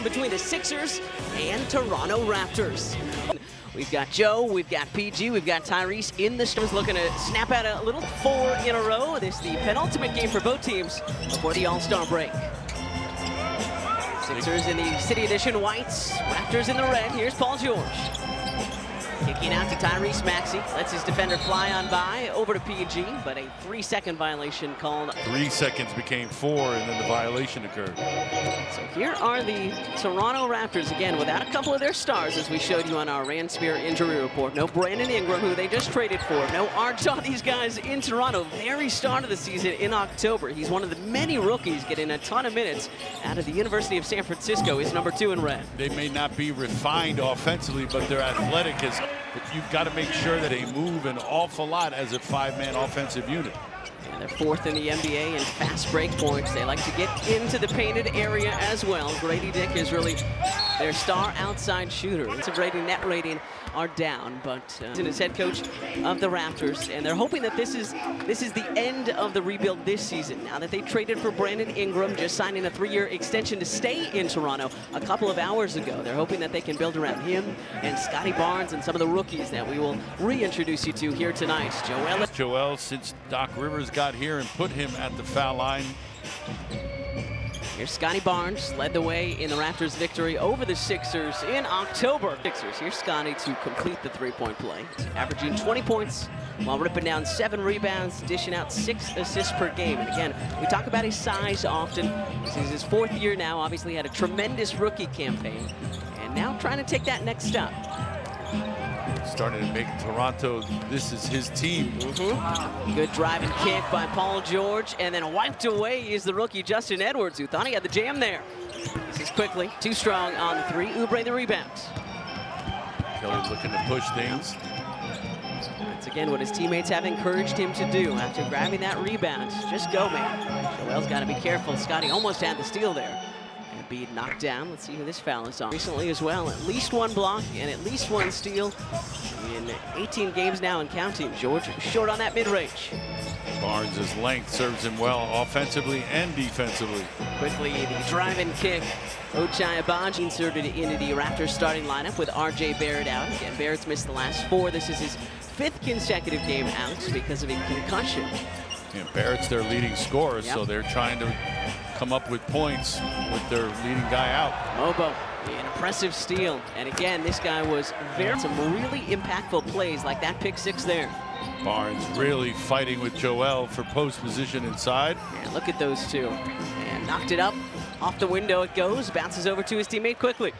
between the Sixers and Toronto Raptors. We've got Joe, we've got PG, we've got Tyrese in the Storms looking to snap out a little 4 in a row. This is the penultimate game for both teams before the All-Star break. Sixers in the City Edition whites, Raptors in the red. Here's Paul George. Kicking out to Tyrese Maxey, lets his defender fly on by, over to PG, but a 3-second violation called. 3 seconds became 4, and then the violation occurred. So here are the Toronto Raptors, again, without a couple of their stars, as we showed you on our Rand Spear injury report. No Brandon Ingram, who they just traded for. No Arch. These guys in Toronto, very start of the season in October. He's one of the many rookies getting a ton of minutes out of the University of San Francisco. He's number 2 in red. They may not be refined offensively, but they're athletic. But you've got to make sure that they move an awful lot as a 5-man offensive unit. And they're 4th in the NBA in fast break points. They like to get into the painted area as well. Grady Dick is really their star outside shooter. It's a rating, net rating are down, but is head coach of the Raptors, and they're hoping that this is the end of the rebuild this season. Now that they traded for Brandon Ingram, just signing a 3-year extension to stay in Toronto a couple of hours ago. They're hoping that they can build around him and Scotty Barnes and some of the rookies that we will reintroduce you to here tonight. Joel, since Doc Rivers got here and put him at the foul line. Here's Scotty Barnes, led the way in the Raptors' victory over the Sixers in October. Here's Scotty to complete the 3-point play, averaging 20 points while ripping down 7 rebounds, dishing out 6 assists per game. And again, we talk about his size often. This is his 4th year now, obviously had a tremendous rookie campaign, and now trying to take that next step. Starting to make Toronto, this is his team. Good driving kick by Paul George, and then wiped away is the rookie Justin Edwards, who thought he had the jam there. This is quickly, too strong on the 3. Oubre the rebound. Kelly looking to push things. That's again what his teammates have encouraged him to do after grabbing that rebound. Just go, man. Joel's got to be careful. Scotty almost had the steal there. Embiid knocked down. Let's see who this foul is on. Recently as well, at least 1 block and at least 1 steal in 18 games now and counting. George short on that mid-range. Barnes' length serves him well offensively and defensively. Quickly, the drive-in kick. Ochai Agbaji inserted into the Raptors starting lineup with R.J. Barrett out. Again, Barrett's missed the last 4. This is his 5th consecutive game out because of a concussion. Yeah, Barrett's their leading scorer, so they're trying to come up with points with their leading guy out. Mobo, an impressive steal. And again, this guy was some really impactful plays like that pick 6 there. Barnes really fighting with Joel for post position inside. Yeah, look at those two. And knocked it up. Off the window it goes. Bounces over to his teammate quickly.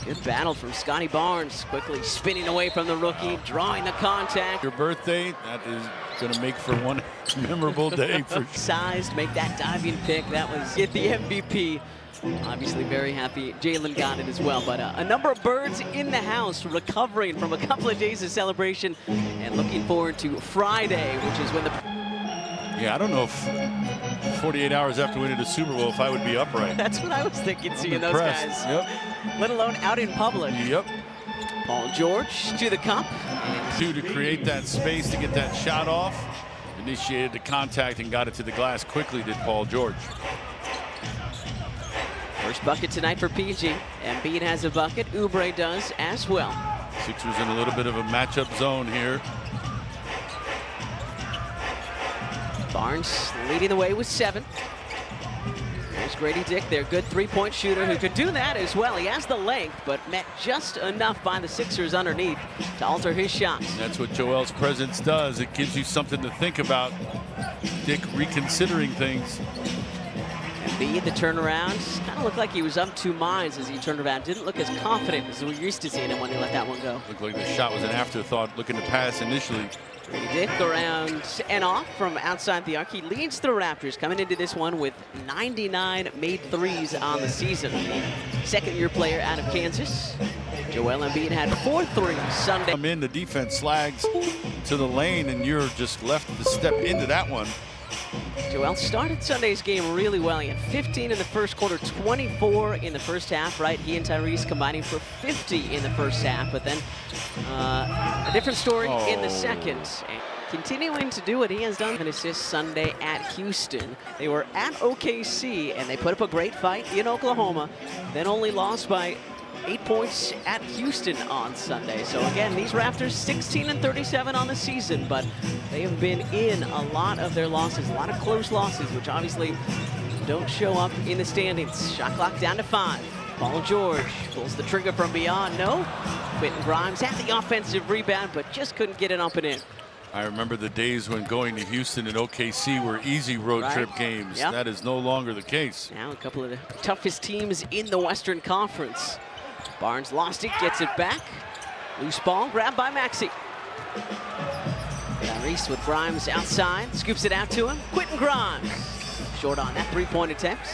Good battle from Scotty Barnes. Quickly spinning away from the rookie, drawing the contact. Your birthday, that is going to make for one memorable day. For sized, make that diving pick. That was get the MVP. Obviously very happy Jalen got it as well, but a number of birds in the house recovering from a couple of days of celebration and looking forward to Friday, which is when the... Yeah, I don't know if 48 hours after winning the Super Bowl if I would be upright. That's what I was thinking, seeing those guys. Yep. Let alone out in public. Yep. Paul George to the cup. To create that space to get that shot off. Initiated the contact and got it to the glass quickly, did Paul George. First bucket tonight for PG. Embiid has a bucket. Oubre does as well. Sixers in a little bit of a matchup zone here. Barnes leading the way with 7. There's Grady Dick, their good 3-point shooter who could do that as well. He has the length, but met just enough by the Sixers underneath to alter his shots. And that's what Joel's presence does. It gives you something to think about. Dick reconsidering things. Embiid, the turnaround, kind of looked like he was up 2 minds as he turned around. Didn't look as confident as we're used to seeing him when he let that one go. Looked like the shot was an afterthought, looking to pass initially. Dick around and off from outside the arc. He leads the Raptors coming into this one with 99 made 3s on the season. 2nd-year player out of Kansas. Joel Embiid had 4 3s Sunday. Come in, the defense slags to the lane, and you're just left to step into that one. Joel started Sunday's game really well. He had 15 in the first quarter, 24 in the first half, right? He and Tyrese combining for 50 in the first half, but then a different story in the second. continuing to do what he has done. An assist Sunday at Houston. They were at OKC, and they put up a great fight in Oklahoma, then only lost by 8 points at Houston on Sunday. So again, these Raptors 16-37 on the season, but they have been in a lot of their losses, a lot of close losses, which obviously don't show up in the standings. Shot clock down to 5. Paul George pulls the trigger from beyond. No. Quentin Grimes had the offensive rebound, but just couldn't get it up and in. I remember the days when going to Houston and OKC were easy road trip games. Yep. That is no longer the case. Now a couple of the toughest teams in the Western Conference. Barnes lost it, gets it back. Loose ball, grabbed by Maxey. Reese with Grimes outside, scoops it out to him. Quentin Grimes, short on that three-point attempt.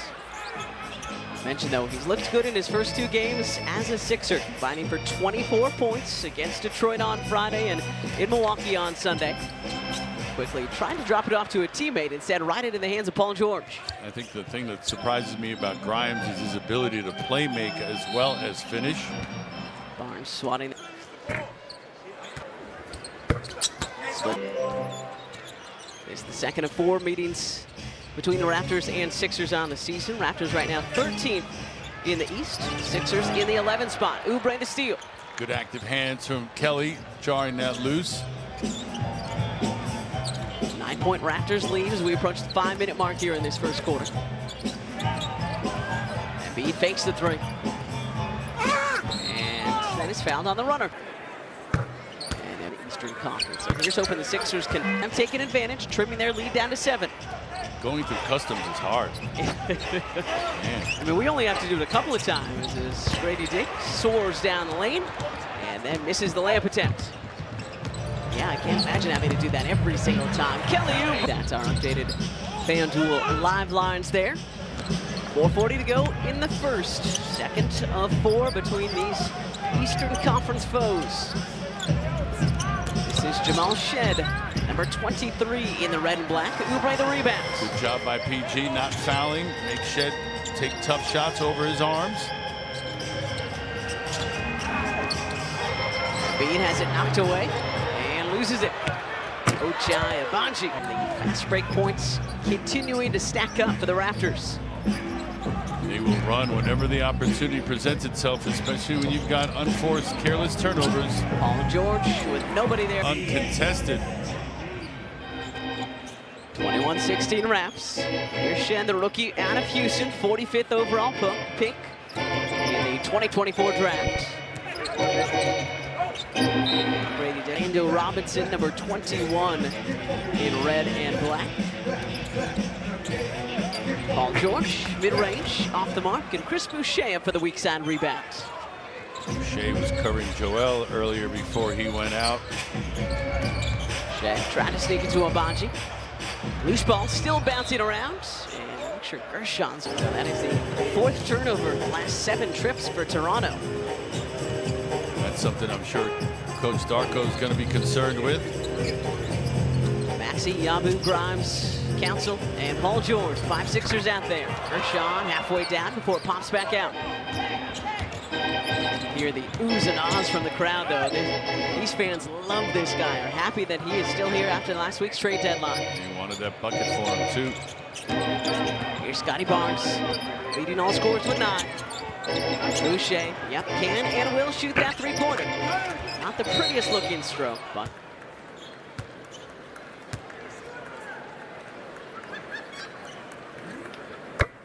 Mentioned though, he's looked good in his first 2 games as a Sixer, combining for 24 points against Detroit on Friday and in Milwaukee on Sunday. Quickly trying to drop it off to a teammate, instead right into the hands of Paul George. I think the thing that surprises me about Grimes is his ability to play make as well as finish. Barnes swatting. It's the second of 4 meetings between the Raptors and Sixers on the season. Raptors right now 13th in the East. Sixers in the 11th spot. Oubre to steal. Good active hands from Kelly, jarring that loose. 9-point Raptors lead as we approach the 5-minute mark here in this first quarter. Embiid fakes the 3. And then is fouled on the runner. And then Eastern Conference. So here's hoping the Sixers can have taken advantage, trimming their lead down to 7. Going through customs is hard. I mean, we only have to do it a couple of times as Grady Dick soars down the lane and then misses the layup attempt. Yeah, I can't imagine having to do that every single time. Kelly Oubre. That's our updated FanDuel live lines there. 4:40 to go in the first. Second of 4 between these Eastern Conference foes. This is Jamal Shed, number 23 in the red and black. Oubre the rebound. Good job by PG, not fouling. Make Shed take tough shots over his arms. Bean has it knocked away and loses it. Ochai Avanji. And the fast break points continuing to stack up for the Raptors. They will run whenever the opportunity presents itself, especially when you've got unforced, careless turnovers. Paul George with nobody there. Uncontested. 21-16 Raps. Here's Shen, the rookie out of Houston, 45th overall pick in the 2024 draft. Brady Daniel Robinson, number 21 in red and black. Paul George, mid-range, off the mark, and Chris Boucher up for the weak side rebound. Boucher was covering Joel earlier before he went out. Shea trying to sneak into Avanji. Loose ball still bouncing around. And make sure Gershon's over. That is the 4th turnover in the last 7 trips for Toronto. That's something I'm sure Coach Darko is going to be concerned with. Maxey, Yabu, Grimes, Council, and Paul George. 5 Sixers out there. Gershon halfway down before it pops back out. Hear the oohs and ahs from the crowd, though. These fans love this guy, are happy that he is still here after last week's trade deadline. They wanted that bucket for him, too. Here's Scotty Barnes, leading all scorers with 9. Boucher, yep, can and will shoot that 3-pointer. Not the prettiest looking stroke, but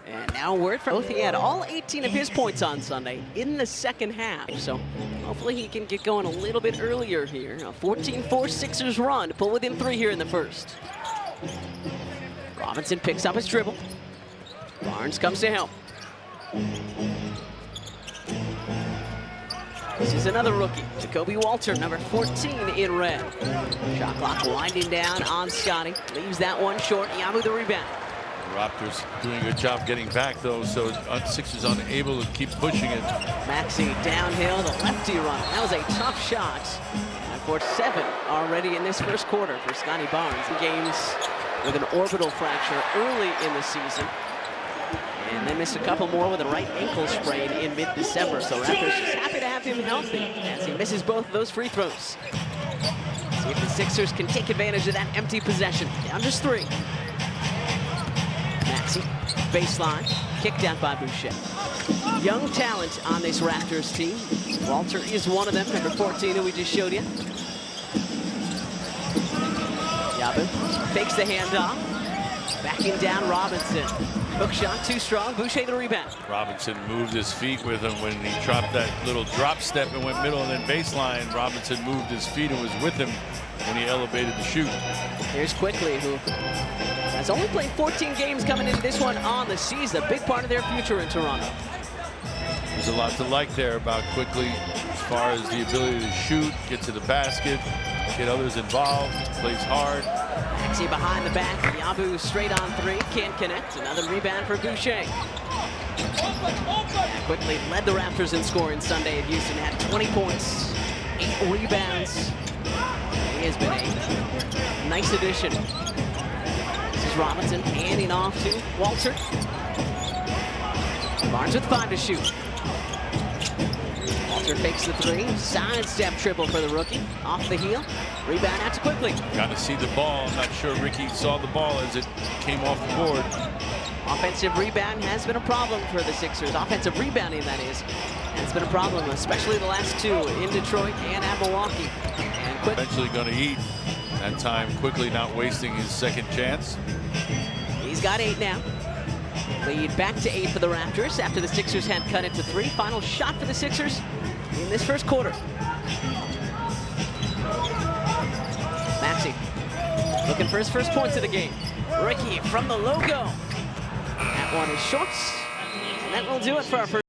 and now word from both. He had all 18 of his points on Sunday in the second half. So hopefully he can get going a little bit earlier here. A 14-4 Sixers run to pull within 3 here in the first. Robinson picks up his dribble. Barnes comes to help. This is another rookie, Jacoby Walter, number 14 in red. Shot clock winding down on Scotty. Leaves that one short. Yabu the rebound. The Raptors doing a good job getting back, though, so Sixers unable to keep pushing it. Maxey downhill, the lefty run. That was a tough shot. And for 7 already in this first quarter for Scotty Barnes. He games with an orbital fracture early in the season. And then missed a couple more with a right ankle sprain in mid-December. So Raptors just happy to have him healthy as he misses both of those free throws. See if the Sixers can take advantage of that empty possession. Down just 3. Maxey, baseline, kicked out by Boucher. Young talent on this Raptors team. Walter is one of them, number 14, who we just showed you. Yabu fakes the handoff. Backing down Robinson. Hook shot too strong. Boucher the rebound. Robinson moved his feet with him when he dropped that little drop step and went middle and then baseline. Robinson moved his feet and was with him when he elevated the shoot. Here's Quickly, who has only played 14 games coming into this one on the season. A big part of their future in Toronto. There's a lot to like there about Quickly as far as the ability to shoot, get to the basket, get others involved, plays hard. Maxey behind the back. Yabu straight on 3. Can't connect. Another rebound for Boucher. Quickly led the Raptors in scoring Sunday at Houston. Had 20 points, 8 rebounds. He has been a nice addition. This is Robinson handing off to Walter. Barnes with 5 to shoot. Walter fakes the 3. Sidestep triple for the rookie. Off the heel. Rebound out to Quickly. Got to see the ball. I'm not sure Ricky saw the ball as it came off the board. Offensive rebound has been a problem for the Sixers. Offensive rebounding, that is, has been a problem, especially the last 2 in Detroit and at Milwaukee. And Eventually going to eat. That time Quickly not wasting his second chance. He's got 8 now. Lead back to 8 for the Raptors after the Sixers had cut it to 3. Final shot for the Sixers in this first quarter. Maxey looking for his first points of the game. Ricky from the logo. That one is short. And that will do it for our first.